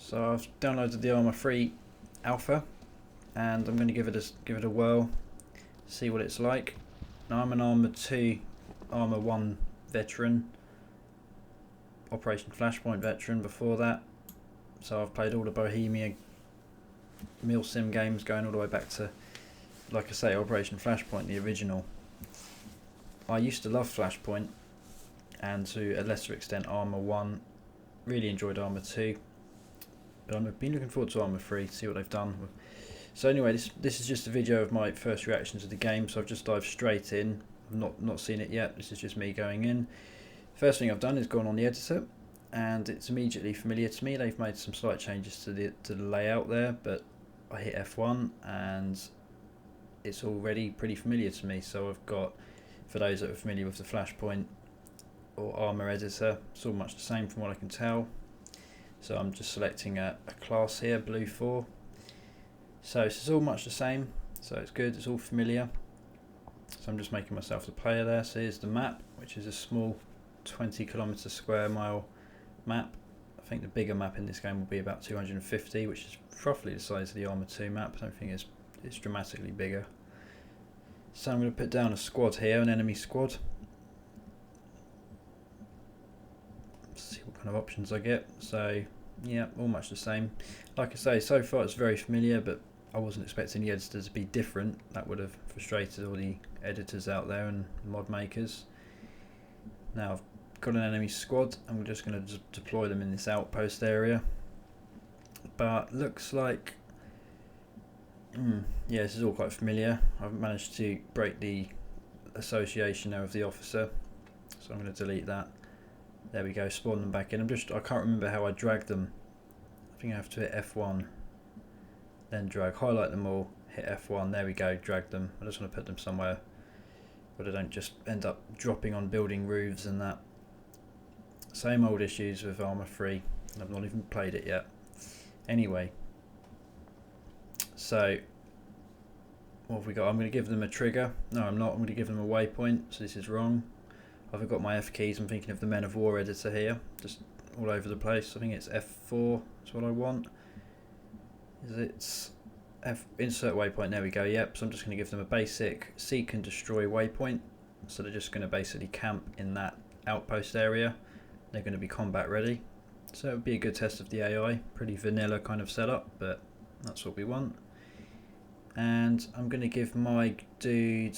So I've downloaded the Arma 3 alpha, and I'm going to give it a whirl, see what it's like. Now I'm an Arma 2, Arma 1 veteran, Operation Flashpoint veteran before that. So I've played all the Bohemia Milsim games going all the way back to, like I say, Operation Flashpoint, the original. I used to love Flashpoint, and to a lesser extent Arma 1. Really enjoyed Arma 2. But I've been looking forward to Arma 3 to see what they've done. So anyway, this is just a video of my first reactions to the game, so I've just dived straight in. I've not seen it yet, this is just me going in. First thing I've done is gone on the editor, and it's immediately familiar to me. They've made some slight changes to the layout there, but I hit F1 and it's already pretty familiar to me. So I've got, for those that are familiar with the Flashpoint or Arma editor, it's all much the same from what I can tell. So I'm just selecting a class here, Blue 4. So this is all much the same, so it's good, it's all familiar. So I'm just making myself the player there. So here's the map, which is a small 20 square mile map. I think the bigger map in this game will be about 250, which is roughly the size of the Arma 2 map. I don't think it's dramatically bigger. So I'm going to put down a squad here, an enemy squad. See what kind of options I get. So yeah, all much the same. Like I say, so far it's very familiar, but I wasn't expecting the editor to be different. That would have frustrated all the editors out there and mod makers. Now I've got an enemy squad and we're just going to deploy them in this outpost area. But looks like yeah, this is all quite familiar. I've managed to break the association there of the officer, so I'm going to delete that. There we go, spawn them back in. I can't remember how I dragged them. I think I have to hit F1, then drag, highlight them all, hit F1, there we go, drag them. I just want to put them somewhere where they don't just end up dropping on building roofs and that. Same old issues with Arma 3, I've not even played it yet. Anyway, so what have we got? I'm going to give them a trigger. No, I'm not. I'm going to give them a waypoint, so this is wrong. I've got my F keys. I'm thinking of the Men of War editor here, just all over the place. I think it's F4 is what I want. Is it insert waypoint? There we go. Yep. So I'm just going to give them a basic seek and destroy waypoint. So they're just going to basically camp in that outpost area. They're going to be combat ready. So it would be a good test of the AI. Pretty vanilla kind of setup, but that's what we want. And I'm going to give my dude,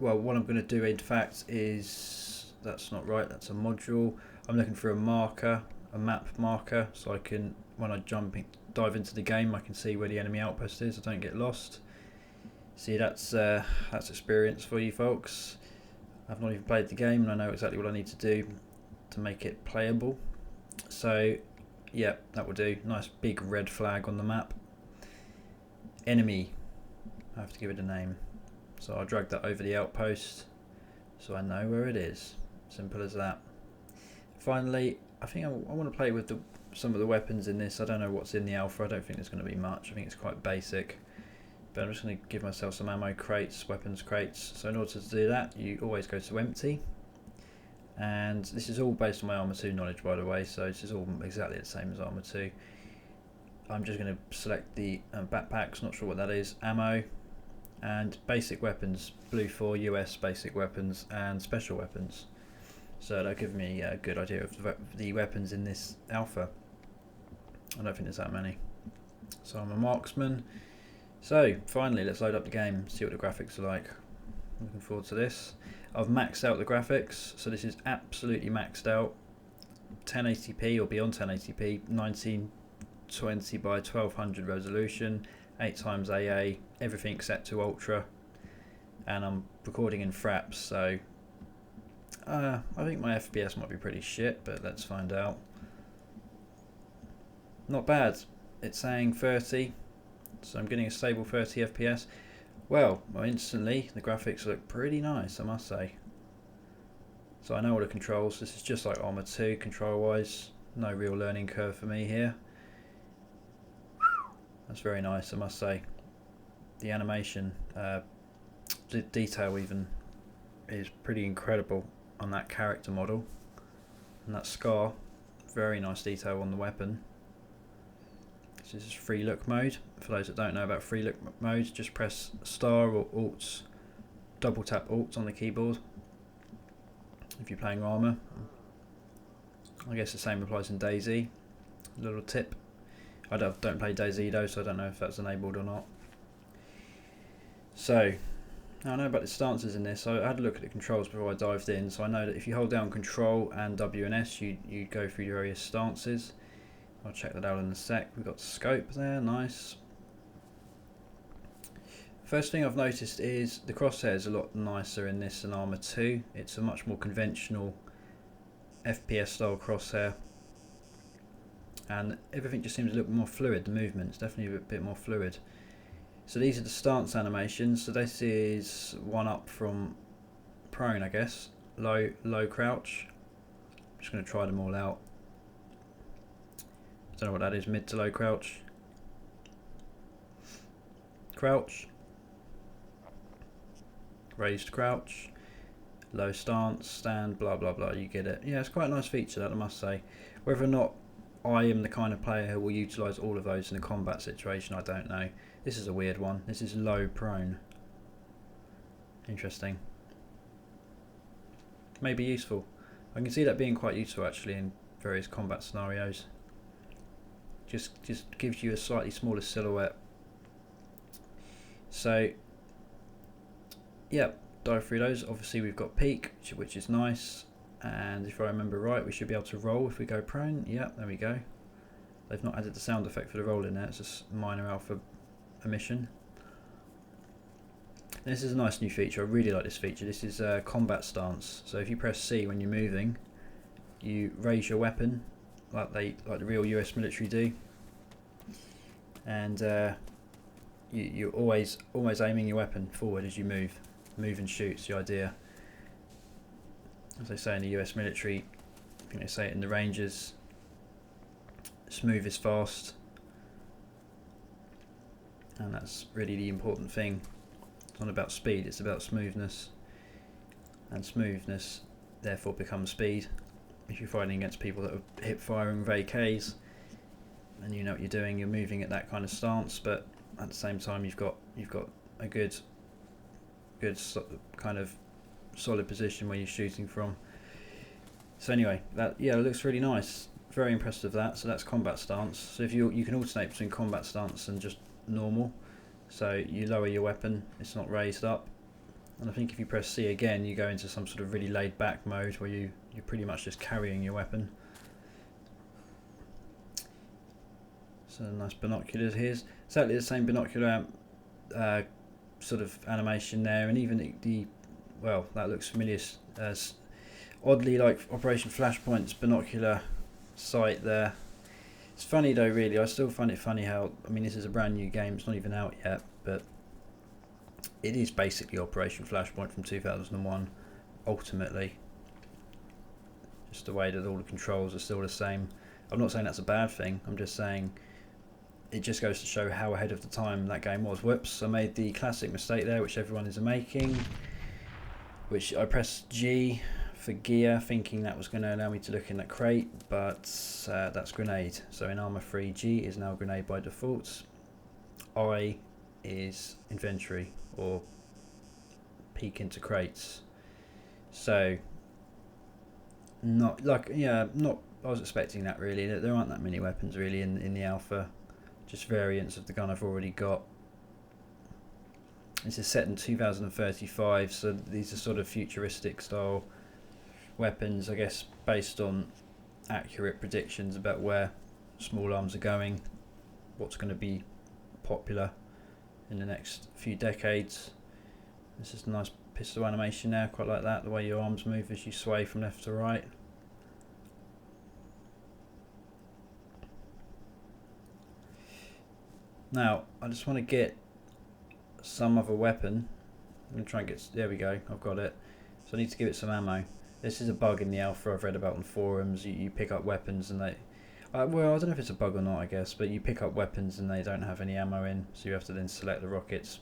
well, what I'm going to do in fact is, that's not right, that's a module. I'm looking for a marker, a map marker, so I can, when I dive into the game, I can see where the enemy outpost is, I don't get lost. See, that's experience for you folks. I've not even played the game and I know exactly what I need to do to make it playable. So yeah, that will do. Nice big red flag on the map. Enemy, I have to give it a name. So I'll drag that over the outpost so I know where it is. Simple as that. Finally, I think I want to play with some of the weapons in this. I don't know what's in the alpha. I don't think there's going to be much. I think it's quite basic. But I'm just going to give myself some ammo crates, weapons crates. So in order to do that, you always go to empty. And this is all based on my Arma 2 knowledge, by the way. So this is all exactly the same as Arma 2. I'm just going to select the backpacks, not sure what that is, ammo, and basic weapons, Blue 4 US basic weapons and special weapons. So that'll give me a good idea of the weapons in this alpha. I don't think there's that many. So I'm a marksman. So finally, let's load up the game, see what the graphics are like. Looking forward to this. I've maxed out the graphics, so this is absolutely maxed out. 1080p or beyond 1080p, 1920 by 1200 resolution, 8x AA, everything set to ultra, and I'm recording in fraps, so I think my FPS might be pretty shit, but let's find out. Not bad. It's saying 30, so I'm getting a stable 30 FPS. Well, instantly the graphics look pretty nice, I must say. So I know all the controls. This is just like Arma 2 control wise. No real learning curve for me here. That's very nice, I must say. The animation, the detail even, is pretty incredible on that character model. And that scar, very nice detail on the weapon. So this is free look mode. For those that don't know about free look mode, just press star or alt, double tap alt on the keyboard if you're playing armour. I guess the same applies in DayZ. Little tip. I don't play DayZ though, so I don't know if that's enabled or not. So, now I know about the stances in this. So I had a look at the controls before I dived in. So I know that if you hold down Control and W and S, you go through your various stances. I'll check that out in a sec. We've got scope there, nice. First thing I've noticed is the crosshair is a lot nicer in this than Arma 2. It's a much more conventional FPS style crosshair. And everything just seems a little bit more fluid, the movement's definitely a bit more fluid. So these are the stance animations. So this is one up from prone, I guess. Low crouch. I'm just going to try them all out. Don't know what that is, mid to low crouch. Crouch. Raised crouch. Low stance, stand, blah blah blah, you get it. Yeah, it's quite a nice feature, that I must say. Whether or not I am the kind of player who will utilise all of those in a combat situation, I don't know. This is a weird one. This is low prone. Interesting. Maybe useful. I can see that being quite useful actually in various combat scenarios. Just gives you a slightly smaller silhouette. So yeah, dive through those. Obviously we've got peak, which is nice, and if I remember right we should be able to roll if we go prone. Yeah, there we go. They've not added the sound effect for the roll in there, it's just minor alpha omission. This is a nice new feature, I really like this feature. This is combat stance. So if you press C when you're moving, you raise your weapon like the real US military do, and you're always aiming your weapon forward as you move. Move and shoot's the idea. As they say in the US military, I think they say it in the Rangers, smooth is fast, and that's really the important thing. It's not about speed, it's about smoothness, and smoothness therefore becomes speed. If you're fighting against people that are hip firing with AKs and you know what you're doing, you're moving at that kind of stance, but at the same time you've got a good kind of solid position where you're shooting from. So anyway, that it looks really nice. Very impressed with that. So that's combat stance. So if you can alternate between combat stance and just normal. So you lower your weapon, it's not raised up. And I think if you press C again, you go into some sort of really laid back mode where you're pretty much just carrying your weapon. So nice binoculars. Here's exactly the same binocular sort of animation there, and even well, that looks familiar as oddly like Operation Flashpoint's binocular sight there. It's funny though, really. I still find it funny how, I mean, this is a brand new game, it's not even out yet, but it is basically Operation Flashpoint from 2001 ultimately. Just the way that all the controls are still the same. I'm not saying that's a bad thing, I'm just saying it just goes to show how ahead of the time that game was. Whoops, I made the classic mistake there, which everyone is making, which I pressed G for gear, thinking that was going to allow me to look in that crate, but that's grenade. So in Arma 3, G is now grenade by default. I is inventory, or peek into crates. So not like, yeah, not, I was expecting that really. There aren't that many weapons really in the alpha, just variants of the gun I've already got. This is set in 2035, so these are sort of futuristic style weapons, I guess, based on accurate predictions about where small arms are going, what's going to be popular in the next few decades. This is a nice pistol animation there, quite like that, the way your arms move as you sway from left to right. Now, I just want to get some other weapon. I'm going to try and get, there we go, I've got it. So I need to give it some ammo. This is a bug in the alpha I've read about on forums. You pick up weapons and they, well, I don't know if it's a bug or not, I guess, but you pick up weapons and they don't have any ammo in, so you have to then select the rockets.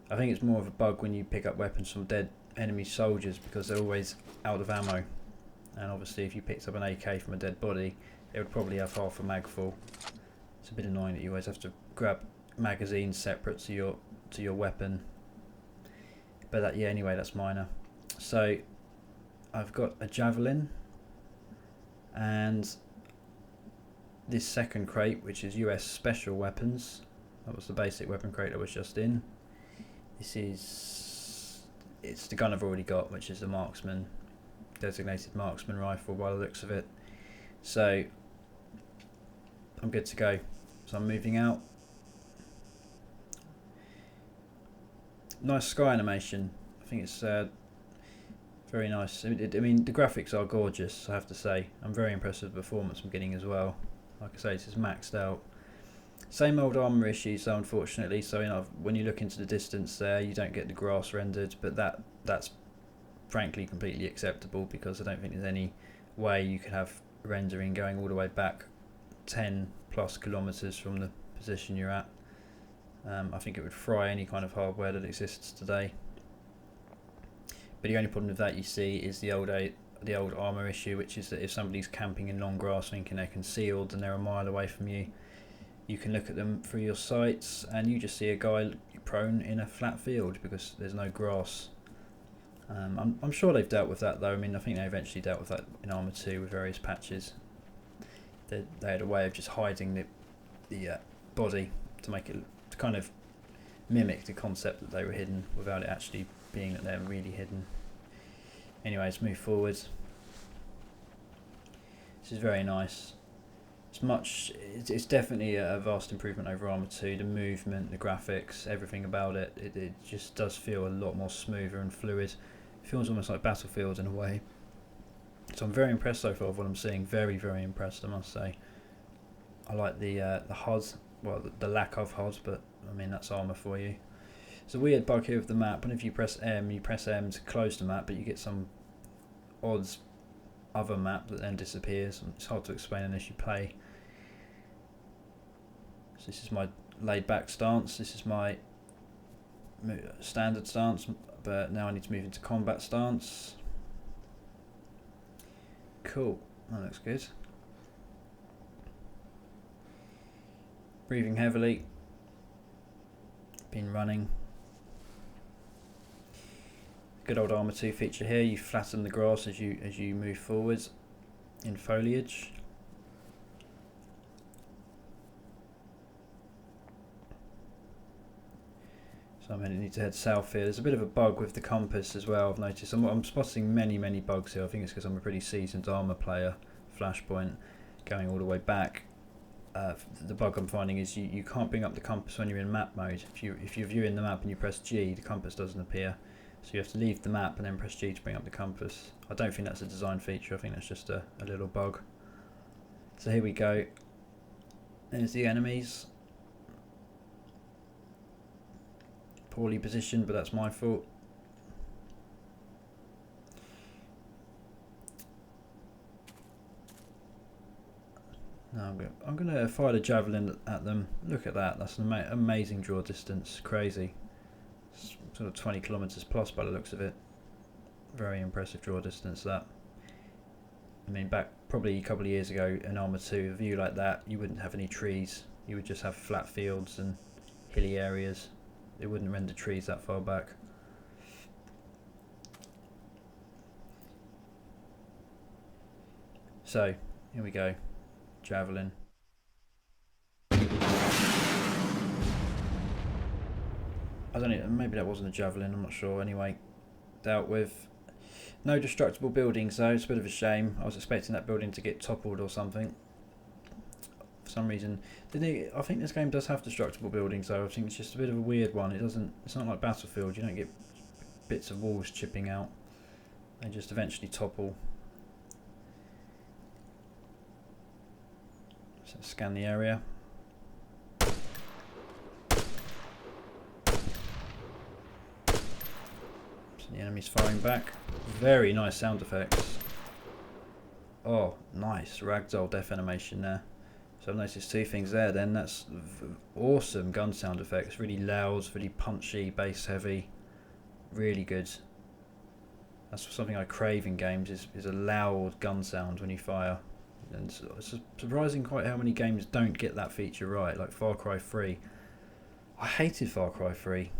I think it's more of a bug when you pick up weapons from dead enemy soldiers, because they're always out of ammo. And obviously if you picked up an AK from a dead body, it would probably have half a mag full. It's a bit annoying that you always have to grab magazines separate to your weapon. But that, yeah, anyway, that's minor. So I've got a javelin and this second crate, which is US special weapons. That was the basic weapon crate I was just in. It's the gun I've already got, which is the marksman, designated marksman rifle by the looks of it. So I'm good to go. So I'm moving out. Nice sky animation. I think it's very nice. I mean, the graphics are gorgeous, I have to say. I'm very impressed with the performance I'm getting as well. Like I say, this is maxed out. Same old armour issues, though, unfortunately. So when you look into the distance there, you don't get the grass rendered, but that's frankly completely acceptable, because I don't think there's any way you could have rendering going all the way back 10 plus kilometres from the position you're at. I think it would fry any kind of hardware that exists today. But the only problem with that, you see, is the old armour issue, which is that if somebody's camping in long grass thinking they're concealed and they're a mile away from you, you can look at them through your sights and you just see a guy prone in a flat field because there's no grass. I'm sure they've dealt with that, though. I mean, I think they eventually dealt with that in Arma 2 with various patches. They had a way of just hiding the body to make it, to kind of mimic the concept that they were hidden without it actually being that they're really hidden. Anyways, move forward. This is very nice. It's definitely a vast improvement over Arma 2. The movement, the graphics, everything about it, it just does feel a lot more smoother and fluid. It feels almost like Battlefield in a way. So I'm very impressed so far with what I'm seeing. Very, very impressed, I must say. I like the HUD, well, the lack of HUD, but I mean, that's Arma for you. There's a weird bug here with the map. Whenever you press M to close the map, but you get some odd other map that then disappears. It's hard to explain unless you play. So this is my laid back stance. This is my standard stance, but now I need to move into combat stance. Cool, that looks good. Breathing heavily. Been running. Good old Arma 2 feature here. You flatten the grass as you move forwards in foliage. So I'm going to need to head south here. There's a bit of a bug with the compass as well, I've noticed. I'm spotting many bugs here. I think it's because I'm a pretty seasoned Arma player. Flashpoint going all the way back. The bug I'm finding is you can't bring up the compass when you're in map mode. If you're viewing the map and you press G, the compass doesn't appear. So you have to leave the map and then press G to bring up the compass. I don't think that's a design feature. I think that's just a little bug. So here we go. There's the enemies. Poorly positioned, but that's my fault. Now I'm gonna fire the javelin at them. Look at that. That's an amazing draw distance. Crazy. It's sort of 20 kilometers plus by the looks of it. Very impressive draw distance, that. I mean, back probably a couple of years ago in Arma 2, a view like that, you wouldn't have any trees. You would just have flat fields and hilly areas. It wouldn't render trees that far back. So, here we go. Javelin. I don't know, maybe that wasn't a javelin, I'm not sure. Anyway, dealt with. No destructible buildings though, it's a bit of a shame. I was expecting that building to get toppled or something. For some reason. I think this game does have destructible buildings though. I think it's just a bit of a weird one. It's not like Battlefield, you don't get bits of walls chipping out. They just eventually topple. So scan the area. The enemy's firing back. Very nice sound effects. Oh, nice ragdoll death animation there. So I've noticed two things there then. That's awesome gun sound effects. Really loud, really punchy, bass heavy. Really good. That's something I crave in games, is a loud gun sound when you fire. And it's surprising quite how many games don't get that feature right, like Far Cry 3. I hated Far Cry 3,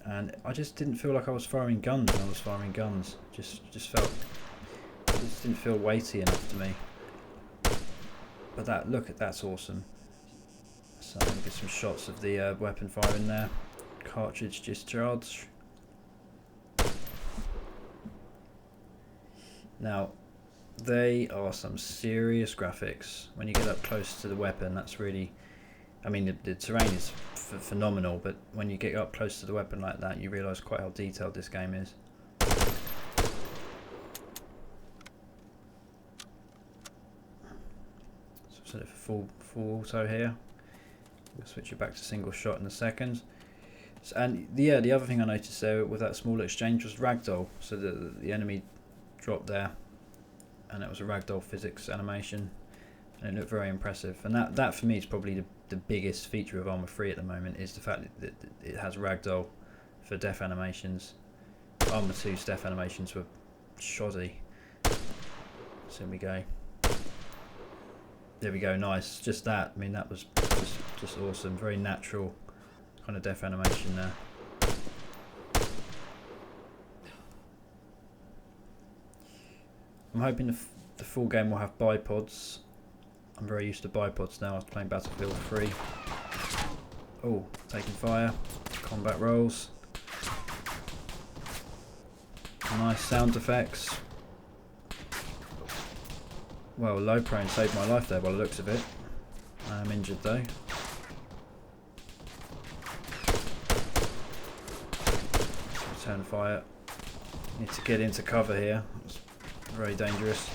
and I just didn't feel like I was firing guns when I was firing guns. Just didn't feel weighty enough to me. But that's awesome. So let me get some shots of the weapon fire in there. Cartridge discharge. Now, they are some serious graphics. When you get up close to the weapon, that's really... I mean, the terrain is phenomenal, but when you get up close to the weapon like that, you realise quite how detailed this game is. So set it for full auto here. We'll switch it back to single shot in a second. So, and the other thing I noticed there with that small exchange was ragdoll. So the enemy dropped there, and it was a ragdoll physics animation, and it looked very impressive. And that for me is probably the biggest feature of Arma 3 at the moment, is the fact that it has ragdoll for death animations. Arma 2's death animations were shoddy. So here we go. There we go, nice. Just that. I mean, that was just awesome. Very natural kind of death animation there. I'm hoping the full game will have bipods. I'm very used to bipods now after playing Battlefield 3. Oh, taking fire. Combat rolls. Nice sound effects. Well, low prone saved my life there by the looks of it. I am injured though. Return fire. Need to get into cover here. It's very dangerous.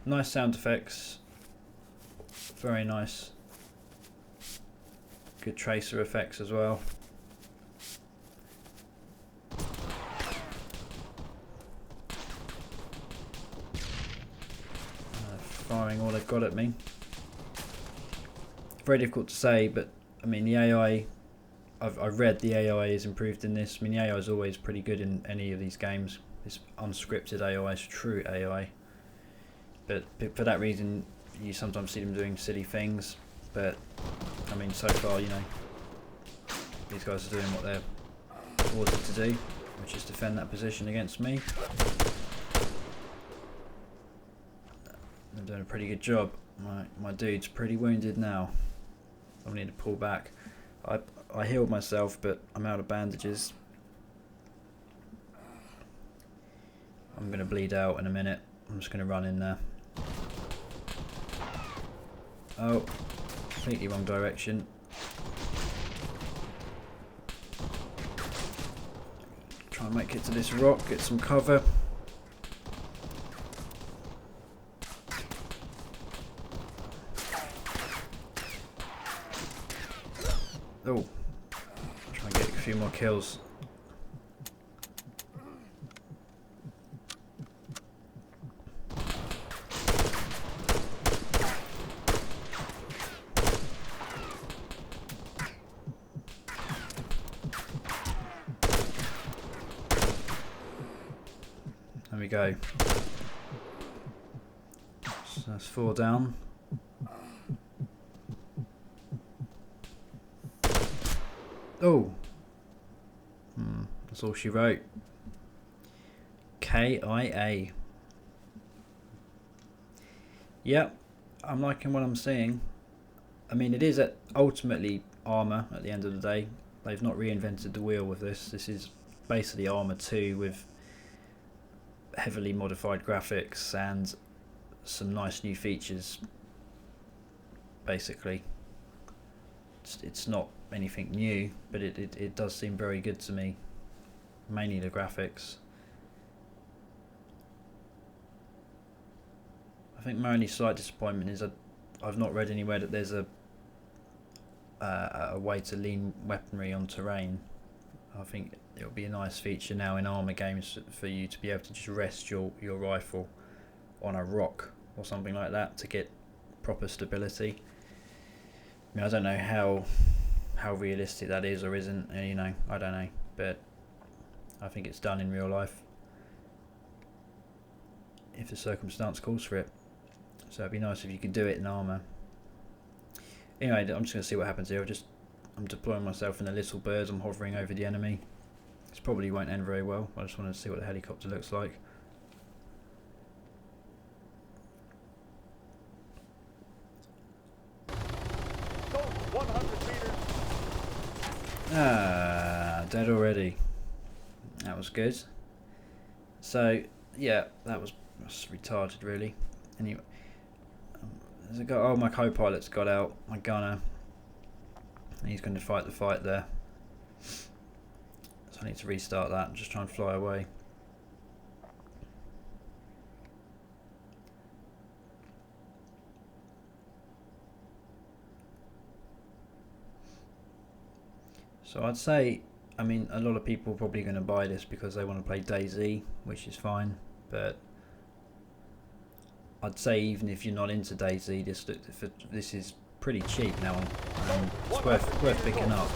Nice sound effects. Very nice. Good tracer effects as well. Firing all they've got at me. Very difficult to say, but I mean the AI, I've read the AI is improved in this. I mean the AI is always pretty good in any of these games. It's unscripted AI, it's true AI. But for that reason you sometimes see them doing silly things. But I mean so far, you know, these guys are doing what they're ordered to do, which is defend that position against me. They're doing a pretty good job. My dude's pretty wounded now. I need to pull back. I healed myself, but I'm out of bandages. I'm going to bleed out in a minute. I'm just going to run in there. Oh, completely wrong direction. Try and make it to this rock, get some cover. Oh, try and get a few more kills. There we go. So that's 4 down. Oh, that's all she wrote. KIA. Yep, I'm liking what I'm seeing. I mean, it is ultimately Arma at the end of the day. They've not reinvented the wheel with this. This is basically Arma 2 with heavily modified graphics and some nice new features. Basically, it's not anything new, but it does seem very good to me. Mainly the graphics. I think my only slight disappointment is I've not read anywhere that there's a way to lean weaponry on terrain. I think it'll be a nice feature now in Arma games for you to be able to just rest your rifle on a rock or something like that to get proper stability. I mean, I don't know how realistic that is or isn't, you know, I don't know, but I think it's done in real life. if the circumstance calls for it. So it'd be nice if you could do it in armour. Anyway, I'm just going to see what happens here. I'm deploying myself in a little bird. I'm hovering over the enemy. This probably won't end very well. I just want to see what the helicopter looks like. Ah, dead already. That was good. So, yeah, that's retarded, really. Anyway, there's a guy. Oh, my co-pilot's got out. My gunner. And he's going to fight the fight there. So I need to restart that and just try and fly away. So I'd say, I mean, a lot of people are probably going to buy this because they want to play DayZ, which is fine, but I'd say even if you're not into DayZ, this is pretty cheap now. It's worth picking up.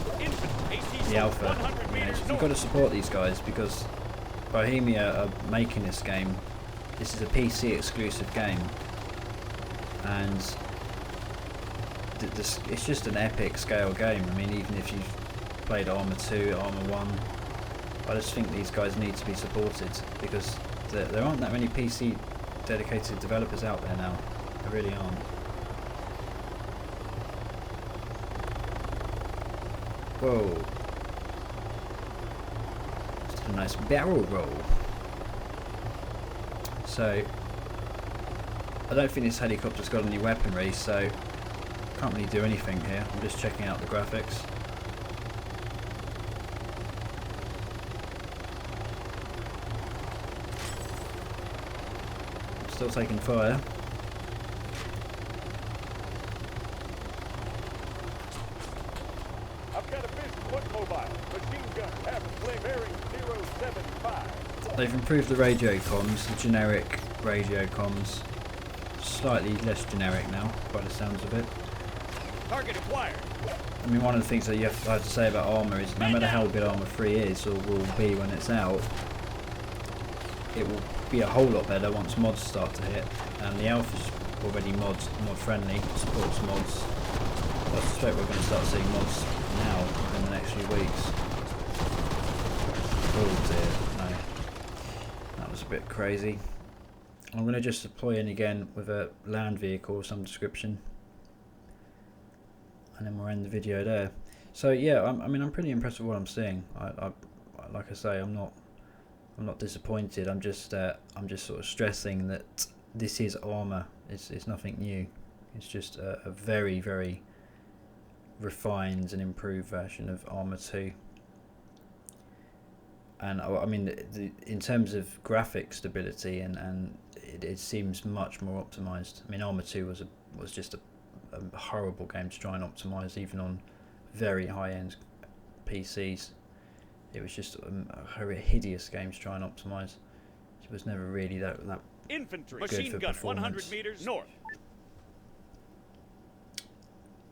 The Alpha. You know, you've got to support these guys because Bohemia are making this game. This is a PC exclusive game, and it's just an epic scale game. I mean, even if you've played Arma 2, Arma 1, I just think these guys need to be supported because there aren't that many PC dedicated developers out there now. There really aren't. Whoa. Just a nice barrel roll. So, I don't think this helicopter's got any weaponry, so can't really do anything here. I'm just checking out the graphics. Still taking fire. I've got a Bismarck mobile. Machine gun, having flame bearing 075. They've improved the radio comms, the generic radio comms. Slightly less generic now, by the sounds of it. Target acquired. I mean, one of the things that I have to say about Arma is no matter how good Arma 3 is or will be when it's out, it will be a whole lot better once mods start to hit, and the Alpha's already mod friendly, supports mods. I suspect we're going to start seeing mods now in the next few weeks. Oh dear, no, that was a bit crazy. I'm going to just deploy in again with a land vehicle of some description, and then we'll end the video there. So yeah, I mean, I'm pretty impressed with what I'm seeing. Like I say, I'm not disappointed. I'm just sort of stressing that this is Arma. It's nothing new. It's just a very, very refined and improved version of Arma 2. And I mean, in terms of graphic stability and it seems much more optimized. I mean, Arma 2 was just a horrible game to try and optimize, even on very high-end PCs. It was just a hideous game to try and optimize. It was never really that Infantry. good Machine for gun, performance. 100 meters north.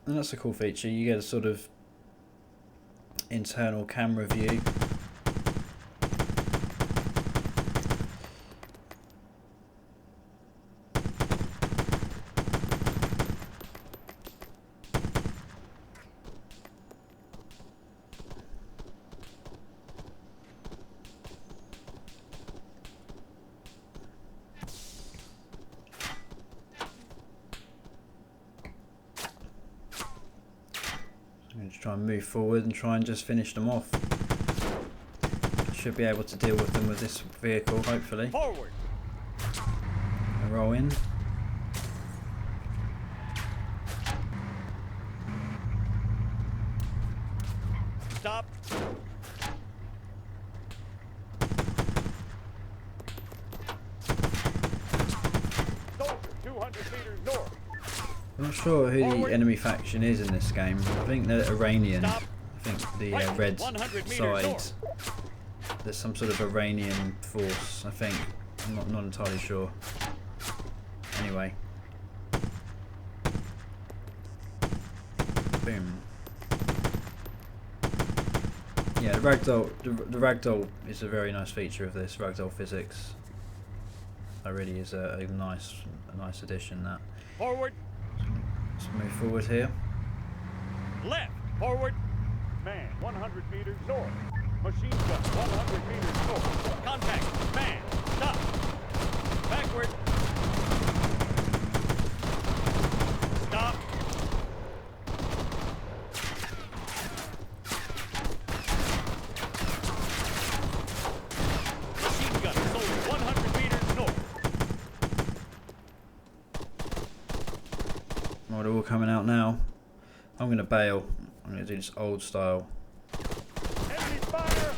And that's a cool feature. You get a sort of internal camera view. I'm going to try and move forward and try and just finish them off. Should be able to deal with them with this vehicle, hopefully. Forward. And roll in. Stop. Soldier, 200 meters north. I'm not sure who the enemy faction is in this game. I think they're Iranian. Stop. I think the Right, red 100 meters side. north. There's some sort of Iranian force, I think. I'm not entirely sure. Anyway. Boom. Yeah, the ragdoll is a very nice feature of this, ragdoll physics. So it really is a nice addition. That. Forward. Let's move forward here. Left. Forward. Man, 100 meters north. Machine gun, 100 meters north. Contact. Man, stop. Backward. Stop. Machine gun, soldier, 100 meters north. Well, they're all coming out now. I'm going to bail. I'm going to do this old style. Enemy fire.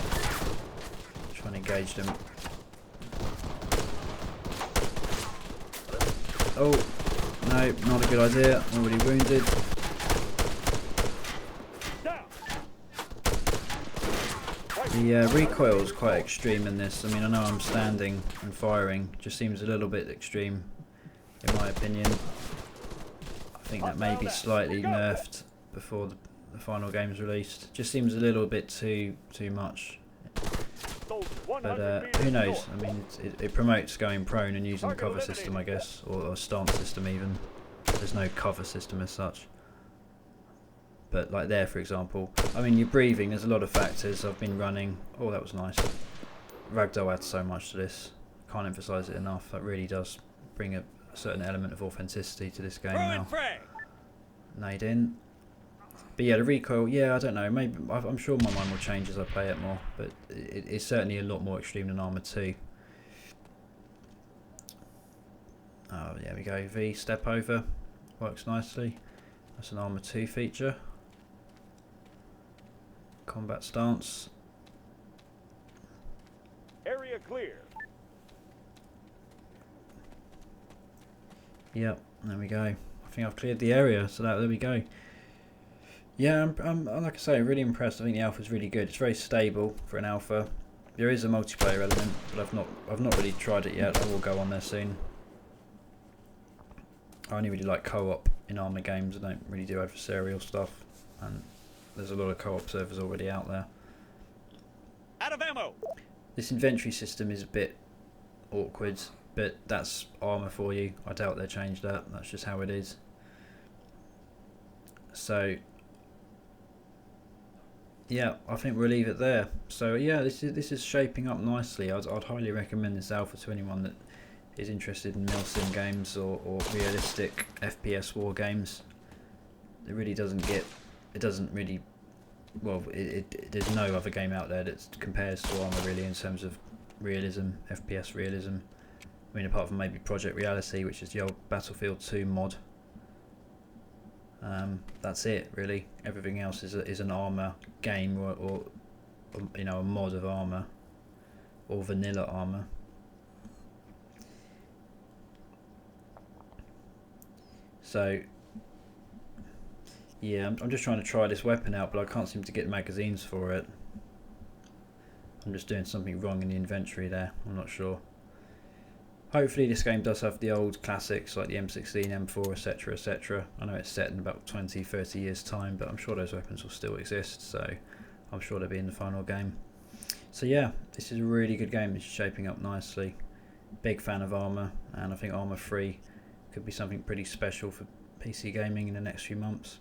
Trying to engage them. Oh, no, not a good idea. Already wounded. Down. The recoil is quite extreme in this. I mean, I know I'm standing and firing. Just seems a little bit extreme, in my opinion. I think that may be slightly nerfed before the final game's released. Just seems a little bit too much. But who knows? I mean, it promotes going prone and using the cover system, I guess, or stance system even. There's no cover system as such. But like there, for example, I mean, you're breathing. There's a lot of factors. I've been running. Oh, that was nice. Ragdoll adds so much to this. Can't emphasise it enough. That really does bring a certain element of authenticity to this game now. No, he didn't. But yeah, the recoil, yeah, I don't know. Maybe I'm sure my mind will change as I play it more, but it's certainly a lot more extreme than Arma 2. Oh, there we go. V step over works nicely. That's an Arma 2 feature. Combat stance. Area clear. Yep, there we go. I think I've cleared the area, so there we go. Yeah, I'm like I say, really impressed. I think the alpha's really good. It's very stable for an alpha. There is a multiplayer element, but I've not really tried it yet. I will go on there soon. I only really like co-op in Arma games. I don't really do adversarial stuff, and there's a lot of co-op servers already out there. Out of ammo. This inventory system is a bit awkward, but that's Arma for you. I doubt they changed that. That's just how it is. So yeah, I think we'll leave it there. So yeah, this is shaping up nicely. I'd highly recommend this alpha to anyone that is interested in milsim games or realistic FPS war games. It really doesn't get, it doesn't really, well, there's no other game out there that compares to Arma really in terms of realism, FPS realism. I mean, apart from maybe Project Reality, which is the old Battlefield 2 mod. That's it really. Everything else is an Arma game or you know, a mod of Arma or vanilla Arma. So yeah, I'm just trying to try this weapon out, but I can't seem to get magazines for it. I'm just doing something wrong in the inventory there. I'm not sure. Hopefully this game does have the old classics like the M16, M4, etc, etc. I know it's set in about 20-30 years time, but I'm sure those weapons will still exist, so I'm sure they'll be in the final game. So yeah, this is a really good game. It's shaping up nicely. Big fan of Arma, and I think Arma 3 could be something pretty special for PC gaming in the next few months.